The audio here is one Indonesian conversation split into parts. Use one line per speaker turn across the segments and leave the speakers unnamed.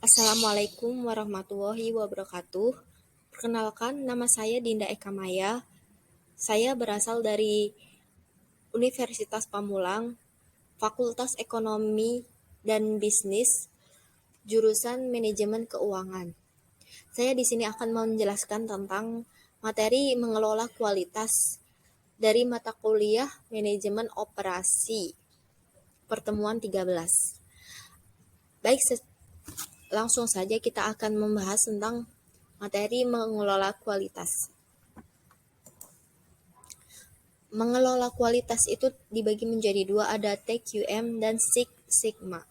Assalamualaikum warahmatullahi wabarakatuh. Perkenalkan, nama saya Dinda Eka Maya. Saya berasal dari Universitas Pamulang, Fakultas Ekonomi dan Bisnis, jurusan Manajemen Keuangan. Saya di sini akan menjelaskan tentang materi mengelola kualitas dari mata kuliah Manajemen Operasi, pertemuan 13. Baik, langsung saja kita akan membahas tentang materi mengelola kualitas. Mengelola kualitas itu dibagi menjadi dua, ada TQM dan Six Sigma.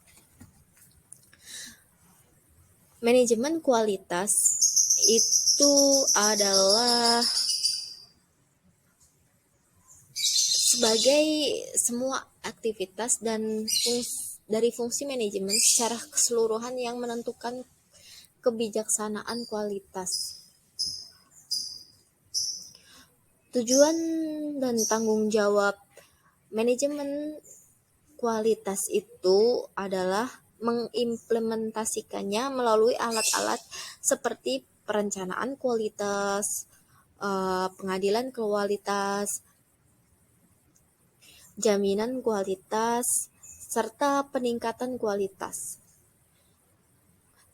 Manajemen kualitas itu adalah sebagai semua aktivitas dan dari fungsi manajemen secara keseluruhan yang menentukan kebijaksanaan kualitas. Tujuan dan tanggung jawab manajemen kualitas itu adalah mengimplementasikannya melalui alat-alat seperti perencanaan kualitas, pengadilan kualitas, jaminan kualitas, serta peningkatan kualitas.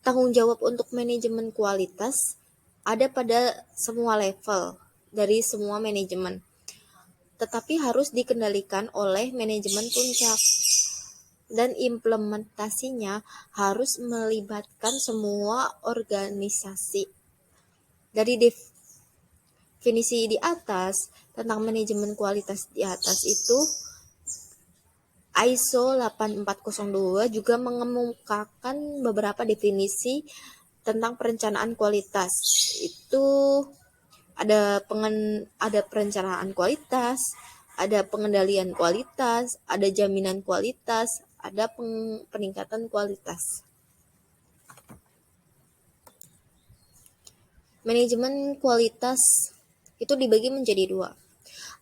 Tanggung jawab untuk manajemen kualitas ada pada semua level dari semua manajemen, tetapi harus dikendalikan oleh manajemen puncak, dan implementasinya harus melibatkan semua organisasi. Dari definisi di atas tentang manajemen kualitas di atas itu, ISO 8402 juga mengemukakan beberapa definisi tentang perencanaan kualitas. Itu ada perencanaan kualitas, ada pengendalian kualitas, ada jaminan kualitas, ada peningkatan kualitas. Manajemen kualitas itu dibagi menjadi dua.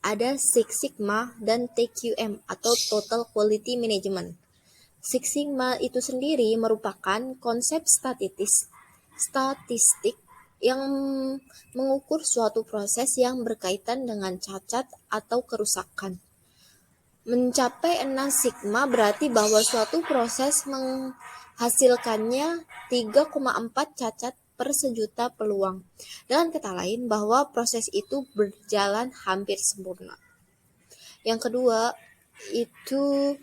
Ada Six Sigma dan TQM atau Total Quality Management. Six Sigma itu sendiri merupakan konsep statistik yang mengukur suatu proses yang berkaitan dengan cacat atau kerusakan. Mencapai 6 sigma berarti bahwa suatu proses menghasilkannya 3,4 cacat per sejuta peluang. Dengan kata lain, bahwa proses itu berjalan hampir sempurna. Yang kedua, itu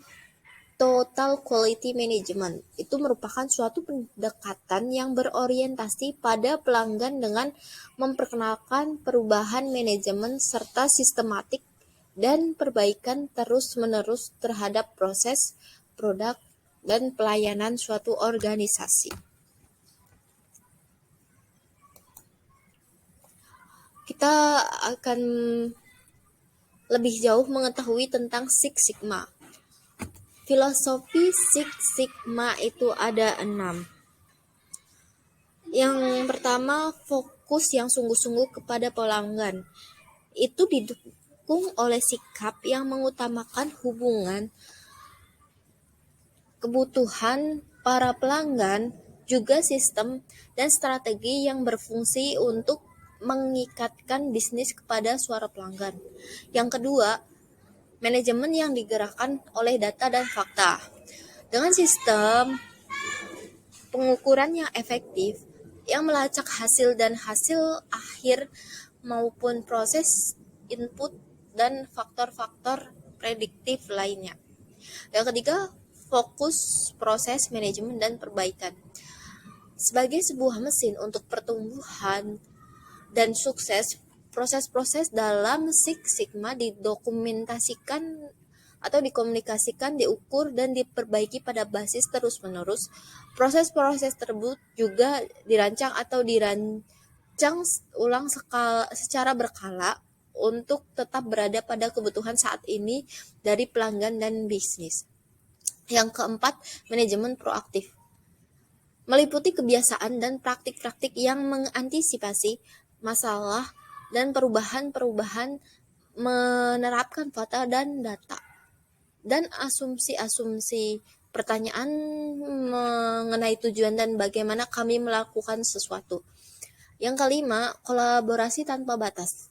Total Quality Management. Itu merupakan suatu pendekatan yang berorientasi pada pelanggan dengan memperkenalkan perubahan manajemen serta sistematik dan perbaikan terus-menerus terhadap proses, produk, dan pelayanan suatu organisasi. Kita akan lebih jauh mengetahui tentang Six Sigma. Filosofi Six Sigma itu ada 6. Yang pertama, fokus yang sungguh-sungguh kepada pelanggan. Itu didukung oleh sikap yang mengutamakan hubungan kebutuhan para pelanggan, juga sistem dan strategi yang berfungsi untuk mengikatkan bisnis kepada suara pelanggan. Yang kedua, manajemen yang digerakkan oleh data dan fakta. Dengan sistem pengukuran yang efektif, yang melacak hasil dan hasil akhir maupun proses input dan faktor-faktor prediktif lainnya. Yang ketiga, fokus proses manajemen dan perbaikan. Sebagai sebuah mesin untuk pertumbuhan dan sukses, proses-proses dalam Six Sigma didokumentasikan atau dikomunikasikan, diukur, dan diperbaiki pada basis terus-menerus. Proses-proses tersebut juga dirancang atau dirancang ulang secara berkala untuk tetap berada pada kebutuhan saat ini dari pelanggan dan bisnis. Yang keempat, manajemen proaktif. Meliputi kebiasaan dan praktik-praktik yang mengantisipasi masalah dan perubahan-perubahan, menerapkan fakta dan data, dan asumsi-asumsi pertanyaan mengenai tujuan dan bagaimana kami melakukan sesuatu. Yang kelima, kolaborasi tanpa batas.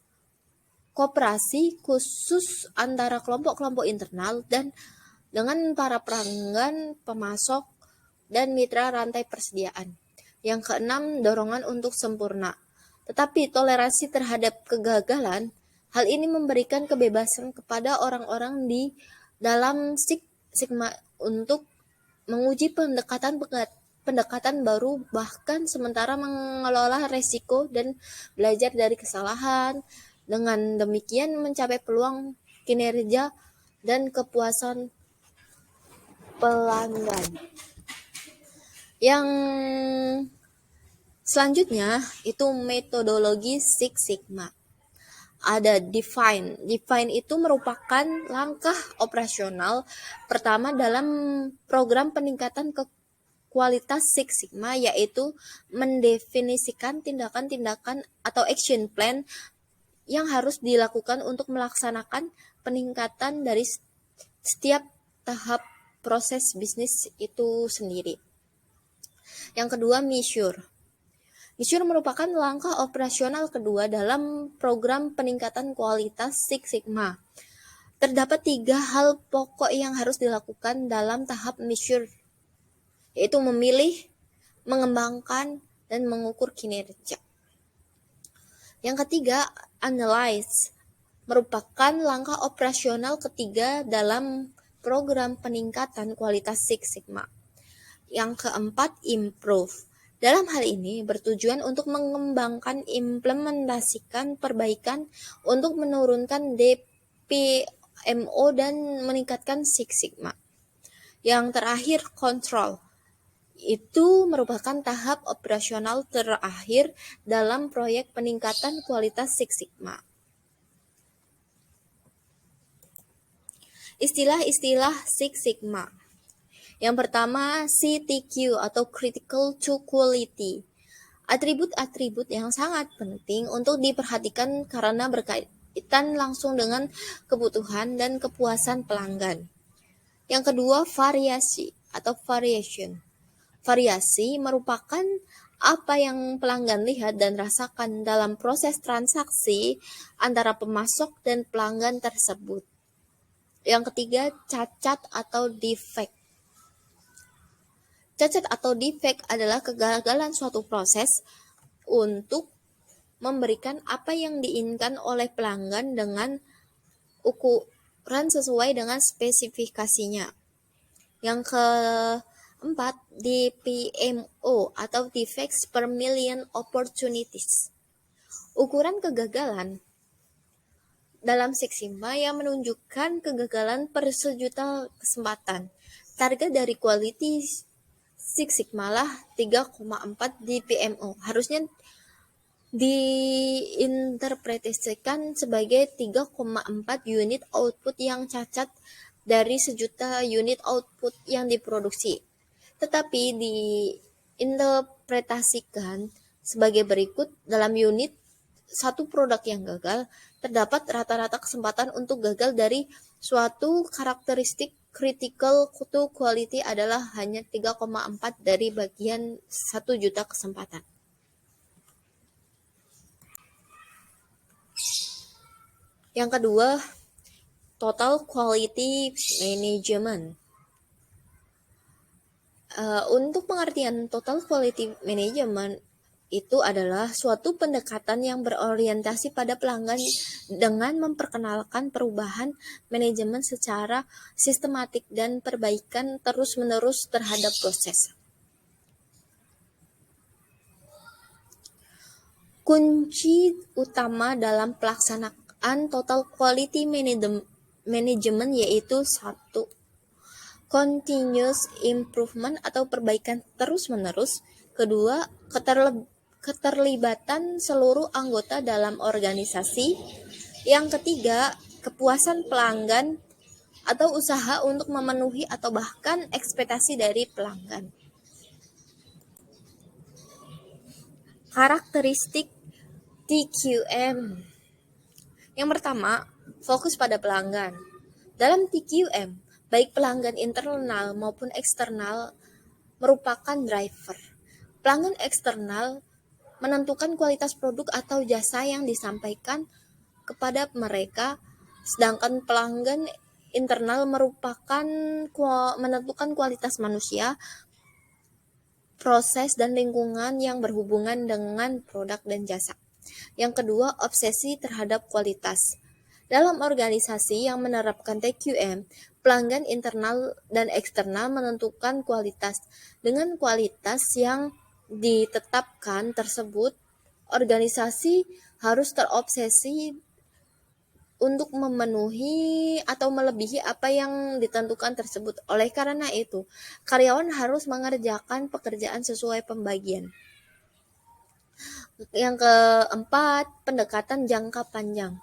Koperasi khusus antara kelompok-kelompok internal dan dengan para pelanggan, pemasok, dan mitra rantai persediaan. Yang keenam, dorongan untuk sempurna. Tetapi toleransi terhadap kegagalan, hal ini memberikan kebebasan kepada orang-orang di dalam Sigma untuk menguji pendekatan baru, bahkan sementara mengelola resiko dan belajar dari kesalahan. Dengan demikian mencapai peluang kinerja dan kepuasan pelanggan. Yang selanjutnya itu metodologi Six Sigma. Ada define. Define itu merupakan langkah operasional pertama dalam program peningkatan kualitas Six Sigma, yaitu mendefinisikan tindakan-tindakan atau action plan yang harus dilakukan untuk melaksanakan peningkatan dari setiap tahap proses bisnis itu sendiri. Yang kedua, measure. Measure merupakan langkah operasional kedua dalam program peningkatan kualitas Six Sigma. Terdapat 3 hal pokok yang harus dilakukan dalam tahap measure, yaitu memilih, mengembangkan, dan mengukur kinerja. Yang ketiga, analyze, merupakan langkah operasional ketiga dalam program peningkatan kualitas Six Sigma. Yang keempat, improve. Dalam hal ini bertujuan untuk mengembangkan implementasikan perbaikan untuk menurunkan DPMO dan meningkatkan Six Sigma. Yang terakhir, control. Itu merupakan tahap operasional terakhir dalam proyek peningkatan kualitas Six Sigma. Istilah-istilah Six Sigma. Yang pertama, CTQ atau Critical to Quality. Atribut-atribut yang sangat penting untuk diperhatikan karena berkaitan langsung dengan kebutuhan dan kepuasan pelanggan. Yang kedua, variasi atau variation. Variasi merupakan apa yang pelanggan lihat dan rasakan dalam proses transaksi antara pemasok dan pelanggan tersebut. Yang ketiga, cacat atau defect. Cacat atau defect adalah kegagalan suatu proses untuk memberikan apa yang diinginkan oleh pelanggan dengan ukuran sesuai dengan spesifikasinya. Yang keempat, DPMO atau Defects per Million Opportunities. Ukuran kegagalan dalam Six Sigma yang menunjukkan kegagalan per sejuta kesempatan. Target dari quality Six Sigma lah 3,4 DPMO. Harusnya diinterpretasikan sebagai 3,4 unit output yang cacat dari sejuta unit output yang diproduksi. Tetapi diinterpretasikan sebagai berikut: dalam unit satu produk yang gagal, terdapat rata-rata kesempatan untuk gagal dari suatu karakteristik critical to quality adalah hanya 3,4 dari bagian 1 juta kesempatan. Yang kedua, total quality management. Untuk pengertian total quality management itu adalah suatu pendekatan yang berorientasi pada pelanggan dengan memperkenalkan perubahan manajemen secara sistematik dan perbaikan terus-menerus terhadap proses. Kunci utama dalam pelaksanaan total quality management yaitu 1. Continuous improvement atau perbaikan terus-menerus. Kedua, keterlibatan seluruh anggota dalam organisasi. Yang ketiga, kepuasan pelanggan atau usaha untuk memenuhi atau bahkan ekspektasi dari pelanggan. Karakteristik TQM. Yang pertama, fokus pada pelanggan. Dalam TQM, baik pelanggan internal maupun eksternal, merupakan driver. Pelanggan eksternal menentukan kualitas produk atau jasa yang disampaikan kepada mereka, sedangkan pelanggan internal merupakan menentukan kualitas manusia, proses, dan lingkungan yang berhubungan dengan produk dan jasa. Yang kedua, obsesi terhadap kualitas. Dalam organisasi yang menerapkan TQM, pelanggan internal dan eksternal menentukan kualitas. Dengan kualitas yang ditetapkan tersebut, organisasi harus terobsesi untuk memenuhi atau melebihi apa yang ditentukan tersebut. Oleh karena itu, karyawan harus mengerjakan pekerjaan sesuai pembagian. Yang keempat, pendekatan jangka panjang.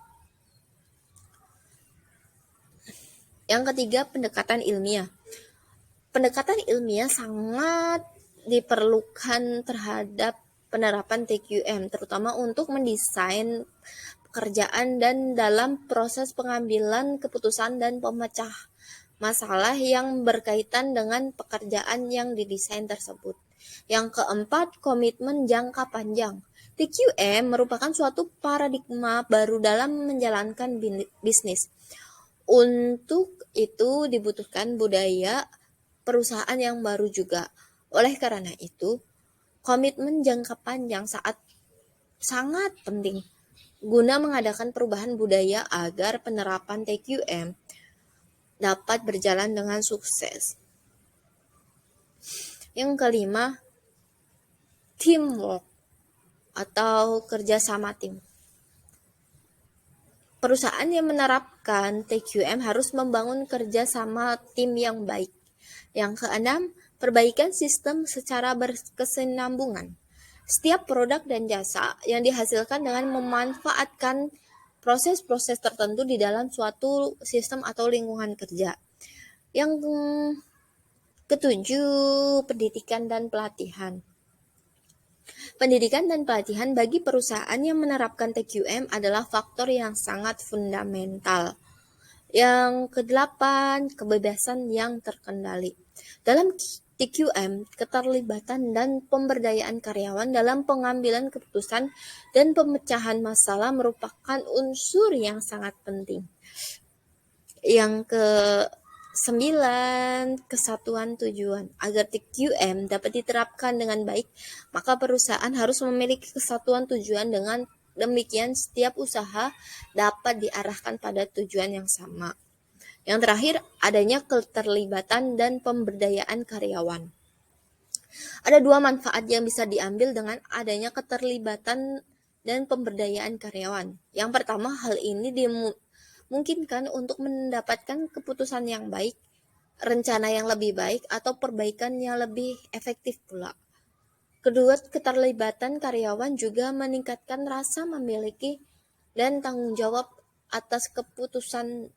Yang ketiga, pendekatan ilmiah. Pendekatan ilmiah sangat diperlukan terhadap penerapan TQM, terutama untuk mendesain pekerjaan dan dalam proses pengambilan keputusan dan pemecah masalah yang berkaitan dengan pekerjaan yang didesain tersebut. Yang keempat, komitmen jangka panjang. TQM merupakan suatu paradigma baru dalam menjalankan bisnis. Untuk itu dibutuhkan budaya perusahaan yang baru juga. Oleh karena itu, komitmen jangka panjang sangat penting guna mengadakan perubahan budaya agar penerapan TQM dapat berjalan dengan sukses. Yang kelima, teamwork atau kerjasama tim. Perusahaan yang menerapkan TQM harus membangun kerjasama tim yang baik. Yang keenam, perbaikan sistem secara berkesinambungan. Setiap produk dan jasa yang dihasilkan dengan memanfaatkan proses-proses tertentu di dalam suatu sistem atau lingkungan kerja. Yang ketujuh, pendidikan dan pelatihan. Pendidikan dan pelatihan bagi perusahaan yang menerapkan TQM adalah faktor yang sangat fundamental. Yang kedelapan, kebebasan yang terkendali. Dalam TQM, keterlibatan dan pemberdayaan karyawan dalam pengambilan keputusan dan pemecahan masalah merupakan unsur yang sangat penting. Yang ke-9, kesatuan tujuan. Agar TQM dapat diterapkan dengan baik, maka perusahaan harus memiliki kesatuan tujuan. Dengan demikian, setiap usaha dapat diarahkan pada tujuan yang sama. Yang terakhir, adanya keterlibatan dan pemberdayaan karyawan. Ada dua manfaat yang bisa diambil dengan adanya keterlibatan dan pemberdayaan karyawan. Yang pertama, hal ini dimungkinkan untuk mendapatkan keputusan yang baik, rencana yang lebih baik, atau perbaikan yang lebih efektif pula. Kedua, keterlibatan karyawan juga meningkatkan rasa memiliki dan tanggung jawab atas keputusan.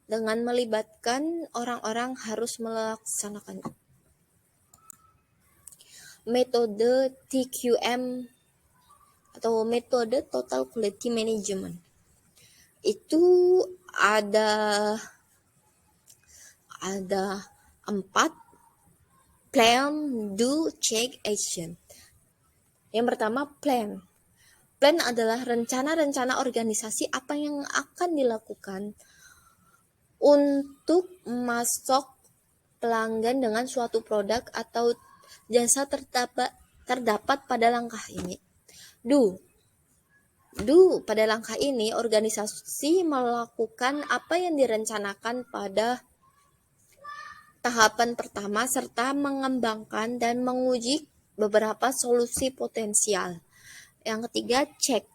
Dengan melibatkan orang-orang harus melaksanakannya. Metode TQM atau metode Total Quality Management itu ada 4: plan, do, check, action. Yang pertama, plan. Plan adalah rencana-rencana organisasi apa yang akan dilakukan untuk masuk pelanggan dengan suatu produk atau jasa terdapat pada langkah ini. Do pada langkah ini, organisasi melakukan apa yang direncanakan pada tahapan pertama serta mengembangkan dan menguji beberapa solusi potensial. Yang ketiga, check.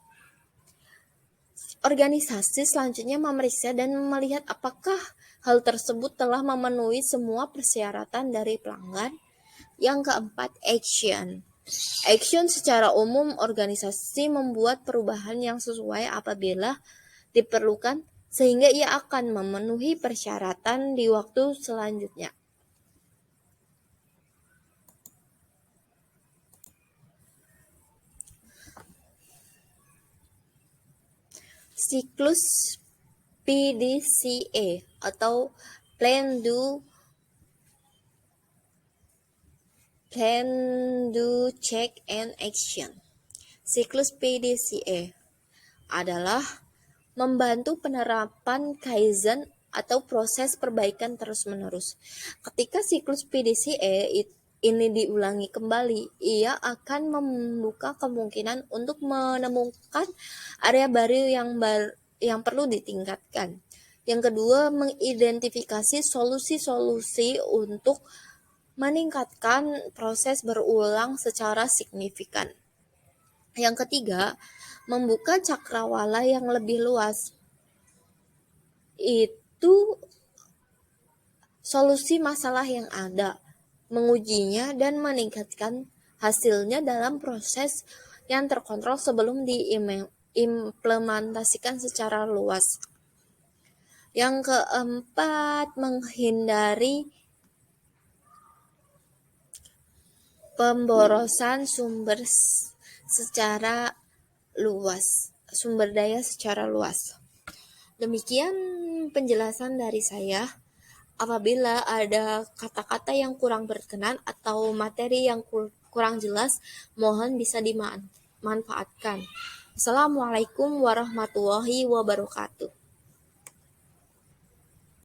Organisasi selanjutnya memeriksa dan melihat apakah hal tersebut telah memenuhi semua persyaratan dari pelanggan. Yang keempat, action. Action secara umum, organisasi membuat perubahan yang sesuai apabila diperlukan sehingga ia akan memenuhi persyaratan di waktu selanjutnya. Siklus PDCA atau plan, do, check, and action. Siklus PDCA adalah membantu penerapan Kaizen atau proses perbaikan terus-menerus. Ketika siklus PDCA ini diulangi kembali, ia akan membuka kemungkinan untuk menemukan area baru yang perlu ditingkatkan. Yang kedua, mengidentifikasi solusi-solusi untuk meningkatkan proses berulang secara signifikan. Yang ketiga, membuka cakrawala yang lebih luas. Itu solusi masalah yang ada, mengujinya dan meningkatkan hasilnya dalam proses yang terkontrol sebelum diimplementasikan secara luas. Yang keempat, menghindari pemborosan sumber daya secara luas. Demikian penjelasan dari saya. Apabila ada kata-kata yang kurang berkenan atau materi yang kurang jelas, mohon bisa dimanfaatkan. Assalamualaikum warahmatullahi wabarakatuh.